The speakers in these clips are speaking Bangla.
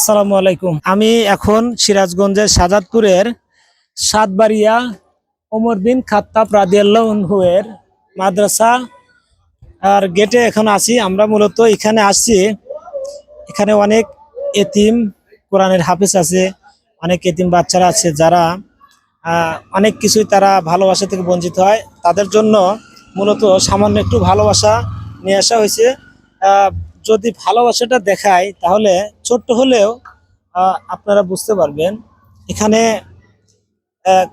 আসসালামু আলাইকুম। আমি এখন সিরাজগঞ্জের সাজাদপুরের সাতবাড়িয়া ওমর বিন খাত্তাব রাদিয়াল্লাহু আনহু এর মাদ্রাসা আর গেটে এখন আছি। আমরা মূলত এখানে আসছি, এখানে অনেক এতিম কোরআনের হাফেজ আছে, অনেক এতিম বাচ্চারা আছে যারা অনেক কিছুই তারা ভালোবাসা থেকে বঞ্চিত হয়। তাদের জন্য মূলত সামান্য একটু ভালোবাসা নিয়ে আসা হয়েছে। আহ, যদি ভালোবাসাটা দেখায় তাহলে ছোট্ট হলেও আপনারা বুঝতে পারবেন। এখানে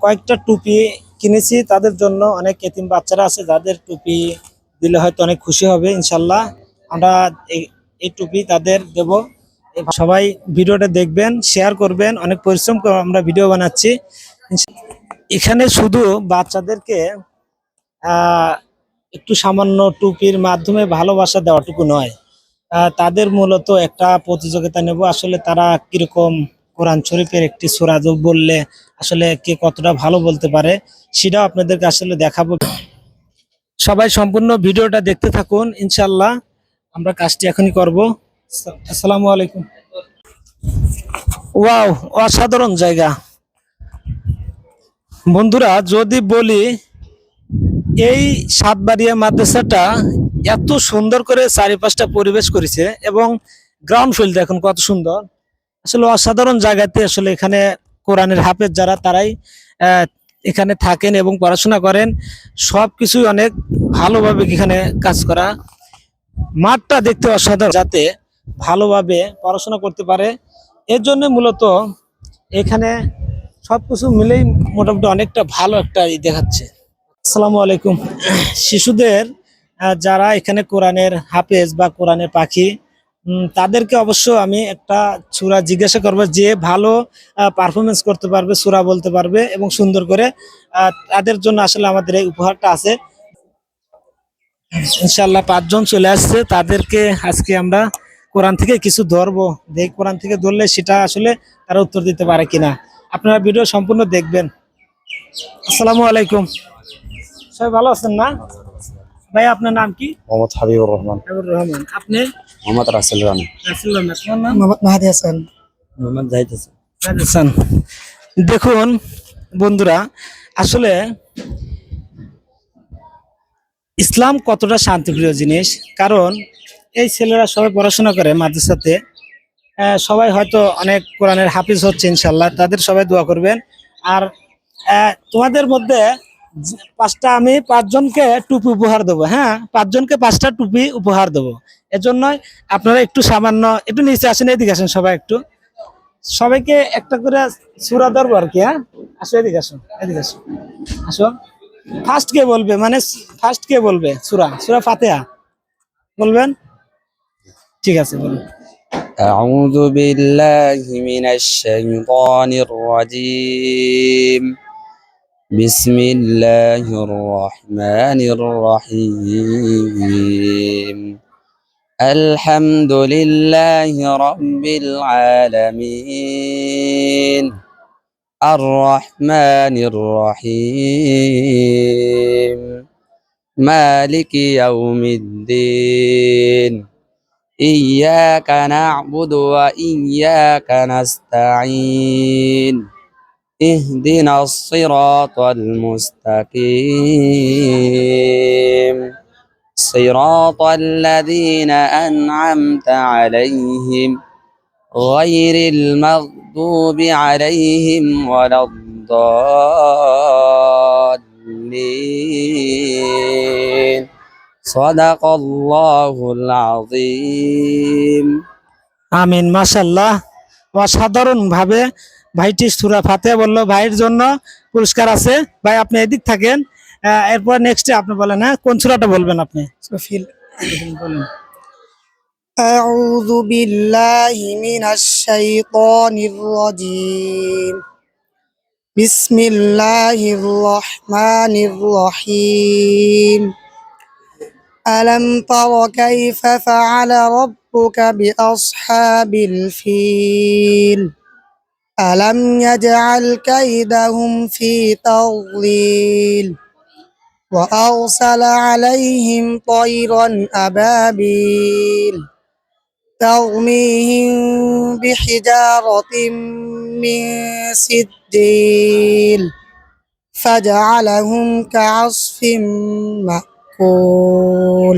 কয়েকটা টুপি কিনেছি তাদের জন্য। অনেক এতিম বাচ্চারা আছে যাদের টুপি দিলে হয়তো অনেক খুশি হবে ইনশাল্লাহ। আমরা এই টুপি তাদের দেব। সবাই ভিডিওটা দেখবেন, শেয়ার করবেন। অনেক পরিশ্রম করে আমরা ভিডিও বানাচ্ছি। এখানে শুধু বাচ্চাদেরকে আহ একটু সামান্য টুপির মাধ্যমে ভালোবাসা দেওয়াটুকু নয়, তাদের মূলত একটা প্রতিযোগিতা নেব। আসলে তারা কিরকম কোরআন শরীফের একটি সূরা বললে আসলে কে কতটা ভালো বলতে পারে সেটাও আপনাদেরকে আসলে দেখাবো। সবাই সম্পূর্ণ ভিডিওটা দেখতে থাকুন, ইনশাল্লাহ আমরা কাজটি এখনই করব। আসসালামু আলাইকুম। ওয়াও, অসাধারণ জায়গা বন্ধুরা। যদি বলি এই সাতবাড়িয়া মাদ্রাসাটা এত সুন্দর করে চারিপাশটা পরিবেশ করেছে এবং গ্রাউন্ড ফিল্ড এখন কত সুন্দর, আসলে অসাধারণ জায়গাতে। আসলে এখানে কোরআনের হাফেজ যারা তারাই আহ, এখানে থাকেন এবং পড়াশোনা করেন। সবকিছুই অনেক ভালোভাবে এখানে কাজ করা। মাঠটা দেখতে অসাধারণ, যাতে ভালোভাবে পড়াশোনা করতে পারে। এর জন্য মূলত এখানে সবকিছু মিলেই মোটামুটি অনেকটা ভালো একটা দেখাচ্ছে। আসসালামু আলাইকুম। শিশুদের যারা এখানে কোরআনের হাফেজ বা কোরআনের পাখি, তাদেরকে অবশ্য আমি একটা সূরা জিজ্ঞাসা করবো, যে ভালো পারফরমেন্স করতে পারবে, সূরা বলতে পারবে এবং সুন্দর করে, তাদের জন্য আসলে আমাদের এই উপহারটা আছে। ইনশাল্লাহ 5 জন চলে আসছে, তাদেরকে আজকে আমরা কোরআন থেকে কিছু ধরবো। দেখি কোরআন থেকে ধরলে সেটা আসলে তারা উত্তর দিতে পারে কিনা। আপনারা ভিডিও সম্পূর্ণ দেখবেন। আসসালামু আলাইকুম। সবাই ভালো আছেন না? ভাই আপনার নাম কি? মোহাম্মদ হাবিবুর রহমান। হাবিবুর রহমান। আপনি? মোহাম্মদ রাসেল রানা। রাসেল রানা। তোমার নাম? মোহাম্মদ মাহাদি হাসান। মোহাম্মদ জাহিদ হাসান। জাহিদ হাসান। দেখুন বন্ধুরা, আসলে ইসলাম কতটা শান্তিপ্রিয় জিনিস। কারণ এই ছেলেরা সবাই পড়াশোনা করে মাদ্রাসাতে, সবাই হয়তো অনেক কোরআনের হাফিজ হচ্ছে ইনশাল্লাহ। তাদের সবাই দোয়া করবেন। আর তোমাদের মধ্যে আমি 5 জনকে টুপি উপহার দেবো। হ্যাঁ, 5 জনকে 5টা টুপি উপহার দেবো। এজন্যই আপনারা একটু সামান্য একটু নিচে আসেন, এদিকে আসেন সবাই একটু। সবাইকে একটা করে সূরা ধরবো আর কি। হ্যাঁ, আসো এদিকে আসো, এদিকে আসো, আসো। ফার্স্ট কে বলবে, মানে ফার্স্ট কে বলবে সূরা সূরা ফাতিহা বলবেন? ঠিক আছে, বলুন। أعوذ بالله من الشيطان الرجيم. بسم الله الرحمن الرحيم. الحمد لله رب العالمين. الرحمن الرحيم. مالك يوم الدين. إياك نعبد وإياك نستعين. اهدنا الصراط المستقيم. صراط الذين أنعمت عليهم غير المغضوب عليهم ولا الضالين. صدق الله العظيم. আমিন। মাশাআল্লাহ, অসাধারণ ভাবে ভাইটি সূরা ফাতিহা বললো। ভাইয়ের জন্য পুরস্কার আছে। ভাই আপনি এদিক থাকেন। এরপর নেক্সটে আপনি বলেন। হ্যাঁ, কোন সূরাটা বলবেন আপনি? ফিল বলেন। أعوذ بالله من الشيطان الرجيم. بسم الله الرحمن الرحيم. ألم تر كيف فعل ربك بأصحاب الفيل ألم يجعل كيدهم في تضليل وأرسل عليهم طيرا أبابيل ترميهم بحجارة من سجيل فجعلهم كعصف مأكول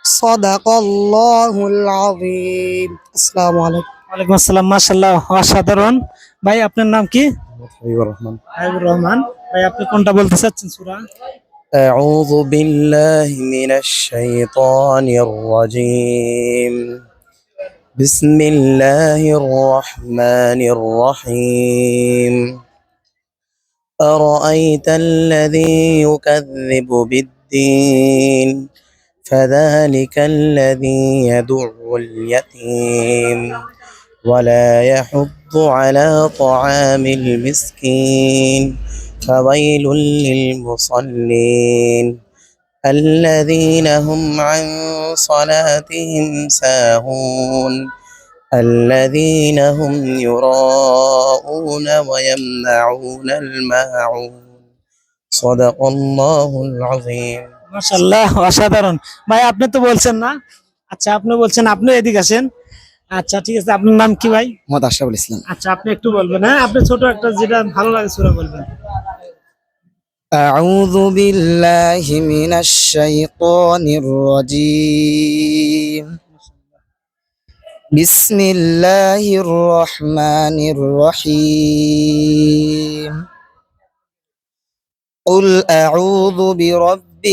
صدق الله العظيم السلام عليكم ওয়ালাইকুম আসসালাম, মাশাআল্লাহ, অসাধারণ। ভাই আপনার নাম কি? হাবিবুর রহমান। হাবিবুর রহমান। ভাই আপনি কোনটা বলতে চাচ্ছেন সূরা? أعوذ بالله من الشيطان الرجيم بسم الله الرحمن الرحيم أرأيت الذي يكذب بالدين فذلك الذي يدع اليتيم ولا يحض على طعام المسكين فويل للمصلين الذين هم عن صلاتهم ساهون الذين هم يراءون ويمنعون الماعون صدق الله العظيم মাশাআল্লাহ, অসাধারণ। ভাই আপনি তো বলছেন না, আচ্ছা আপনি বলছেন, আপনি এদিকে আসেন। আচ্ছা ঠিক আছে, আপনার নাম কি ভাই? মোহাম্মদ আশরাফুল ইসলাম। আচ্ছা আপনি একটু বলবেন, হ্যাঁ আপনি ছোট একটা যেটা ভালো লাগে সূরা বলবেন। أعوذ بالله من الشيطان الرجيم بسم الله الرحمن الرحيم قل أعوذ برب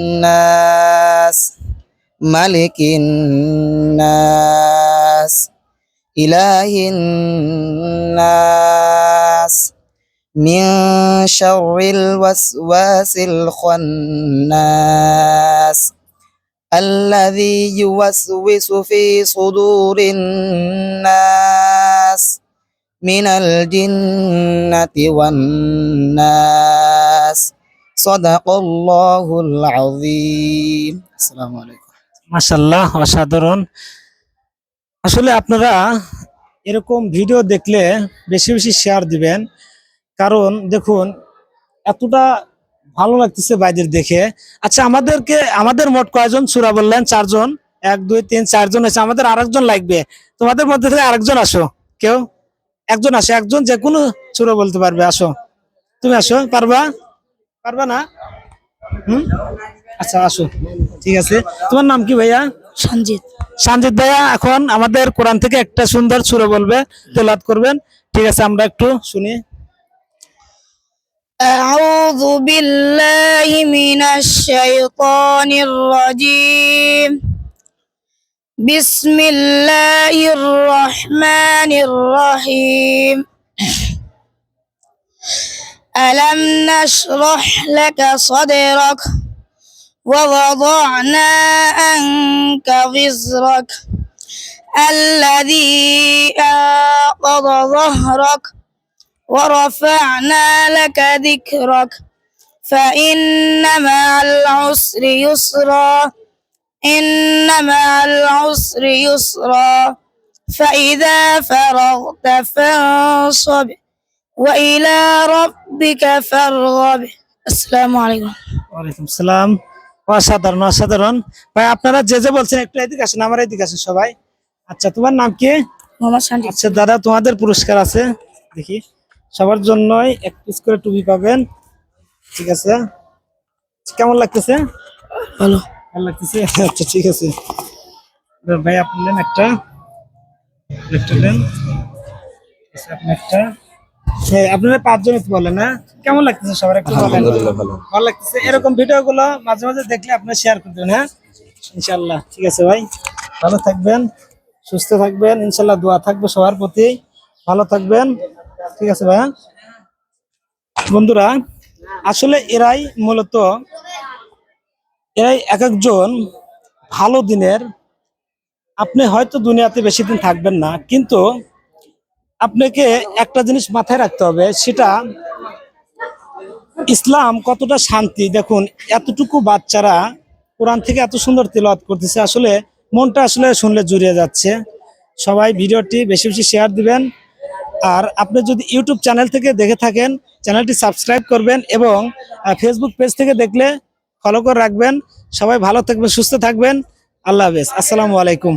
الناس ملك الناس إله الناس من شر الوسواس الخناس الذي يوسوس في صدور الناس من الجنة والناس صدق الله العظيم السلام عليكم মাশাআল্লাহ, অসাধারণ। আসলে আপনারা এরকম ভিডিও দেখলে বেশি বেশি শেয়ার দিবেন, কারণ দেখুন এতটা ভালো লাগতেছে ভাইদের দেখে। আচ্ছা আমাদের মোট কয়জন সূরা বললেন? 4 জন। 1 2 3 4 জন আছে, আমাদের আরেকজন লাগবে। তোমাদের মধ্যে থেকে আরেকজন আসো, কেউ একজন আসো, একজন যে কোনো সূরা বলতে পারবে। আসো, তুমি আসো, পারবা? পারবা না? আচ্ছা আসো, ঠিক আছে। তোমার নাম কি ভাইয়া? সঞ্জিত সঞ্জিত ভাইয়া এখন আমাদের কোরআন থেকে একটা সুন্দর সূরা বলবে, তেলাওয়াত করবেন। ঠিক আছে, আমরা একটু শুনি। أعوذ بالله من الشيطان الرجيم بسم الله الرحمن الرحيم ألم نشرح لك صدرك ووضعنا عنك وزرك الذي أنقض ظهرك ورفعنا لك ذكرك فإن مع العسر يسرا إن مع العسر يسرا فإذا فرغت فانصب وإلى ربك فارغب السلام عليكم ওয়ালাইকুম সালাম। অসাধারণ অসাধারণ। ভাই আপনারা যে যে বলছেন একটু এদিকে আসেন, আমার এদিকে আসেন সবাই। আচ্ছা তোমার নাম কি? মোহাম্মদ সঞ্জিত আচ্ছা দাদা, তোমাদের পুরস্কার আছে, দেখি সবার জন্যই 1 পিস করে টুপি পাবেন। ঠিক আছে, কেমন লাগতেছে? ভালো ভালো লাগতেছে? আচ্ছা ঠিক আছে ভাই, আপনি নেন একটা, নেন। আচ্ছা, আপনি একটা, হ্যাঁ আপনারা 5 জন বলেন। হ্যাঁ কেমন লাগতেছে সবার একটু বলেন। ভালো লাগতেছে? এরকম ভিডিও গুলো মাঝে মাঝে দেখলে আপনারা শেয়ার করবেন। হ্যাঁ ইনশাআল্লাহ। ঠিক আছে ভাই, ভালো থাকবেন, সুস্থ থাকবেন, ইনশাআল্লাহ দোয়া থাকবে সবার প্রতি, ভালো থাকবেন। ঠিক আছে ভাইয়া। বন্ধুরা আসলে এরাই মূলত এক একজন ভালো দিনের, আপনি হয়তো দুনিয়াতে বেশি দিন থাকবেন না, কিন্তু আপনাকে একটা জিনিস মাথায় রাখতে হবে, সেটা ইসলাম কতটা শান্তি। দেখুন এতটুকু বাচ্চারা কোরআন থেকে এত সুন্দর তেলাওয়াত করতেছে, আসলে মনটা আসলে শুনলে জুড়িয়ে যাচ্ছে। সবাই ভিডিওটি বেশি বেশি শেয়ার দিবেন, আর আপনি যদি ইউটিউব চ্যানেল থেকে দেখে থাকেন চ্যানেলটি সাবস্ক্রাইব করবেন, এবং ফেসবুক পেজ থেকে দেখলে ফলো করে রাখবেন। সবাই ভালো থাকবেন, সুস্থ থাকবেন। আল্লাহ হাফেজ, আসসালামু আলাইকুম।